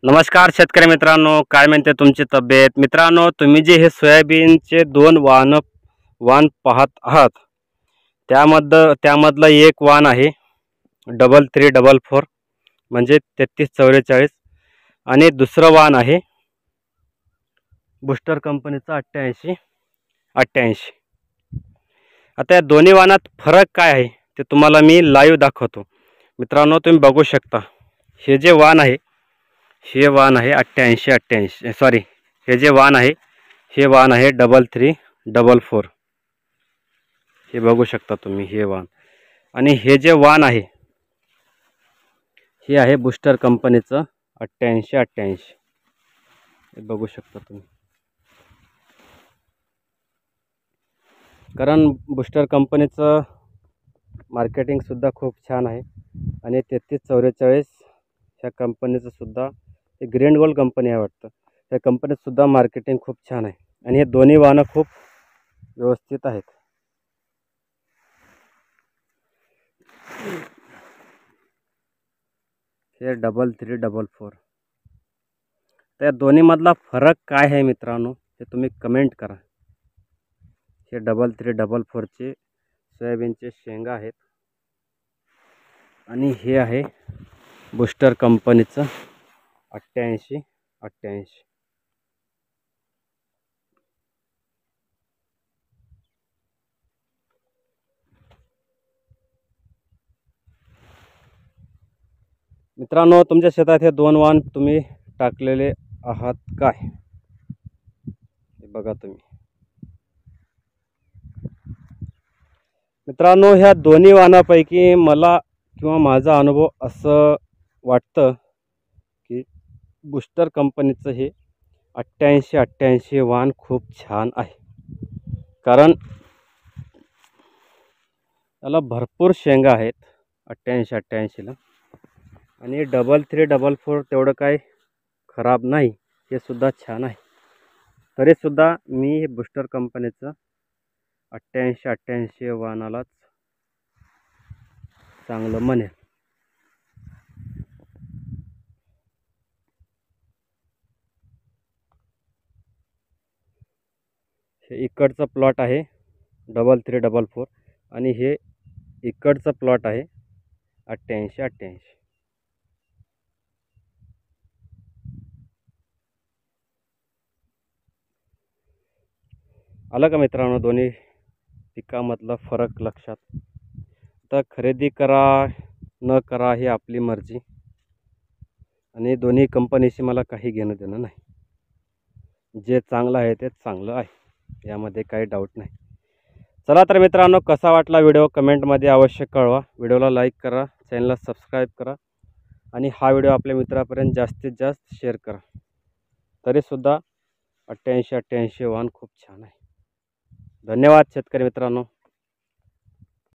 नमस्कार शेतकरी मित्रांनो, काय म्हणते तुमची तब्येत? मित्रांनो, तुम्ही जे हे सोयाबीनचे दोन वाण पाहत आहात, त्यामधलं एक वाण आहे 3344 म्हणजे 3344 आणि दुसरं वाण आहे बूस्टर कंपनीचं 8888। आता या दोन्ही वाणात फरक काय आहे ते तुम्हाला मी लाईव्ह दाखवतो। मित्रांनो, तुम्ही बघू शकता, हे जे वाण आहे हे वाण आहे 8888, सॉरी, हे जे वाण आहे हे वाण आहे 3344। हे बघू शकता तुम्ही, हे वाण आणि हे जे वाण आहे हे आहे बूस्टर कंपनीचं 8888। हे बघू शकता तुम्ही, कारण बूस्टर कंपनीचं मार्केटिंग सुद्धा खूप छान आहे आणि 3344 ह्या कंपनीचं सुद्धा हे ग्रीन गोल्ड कंपनी आहे वाटतं, त्या कंपनीत सुद्धा मार्केटिंग खूप छान आहे आणि हे दोन्ही वाहनं खूप व्यवस्थित आहेत। हे 3344, त्या दोन्हीमधला फरक काय आहे मित्रांनो ते तुम्ही कमेंट करा। हे 3344चे सोयाबीनचे शेंगा आहेत आणि हे आहे बूस्टर कंपनीचं 8888। मित्रांनो, तुमच्या शेतात हे दोन वाण तुम्ही टाकलेले आहात काय? हे बघा तुम्ही। मित्रांनो, ह्या दोन्ही वाणापैकी मला किंवा माझा अनुभव असं वाटतं की बूस्टर कंपनीचं हे 8888 वाण खूप छान आहे, कारण त्याला भरपूर शेंगा आहेत 8888ला आणि 3344 तेवढं काही खराब नाही, हे सुद्धा छान आहे। तरीसुद्धा मी हे बूस्टर कंपनीचं 8888 वाणालाच चांगलं म्हणेल। हे इकडचा प्लॉट आहे 3344 आणि हे इकडचा प्लॉट आहे 8888। आलं का मित्रांनो दोन्ही पिकामधला फरक लक्षात? तर खरेदी करा न करा ही आपली मर्जी आणि दोन्ही कंपनीशी मला काही घेणं देणं नाही। जे चांगलं आहे ते चांगलं आहे, यामध्ये काही डाऊट नाही। चला तर मित्रांनो, कसा वाटला व्हिडिओ कमेंटमध्ये अवश्य कळवा। व्हिडिओला लाईक करा, चॅनलला सबस्क्राईब करा आणि हा व्हिडिओ आपल्या मित्रापर्यंत जास्तीत जास्त शेअर करा। तरीसुद्धा 8888 वाण खूप छान आहे। धन्यवाद शेतकरी मित्रांनो।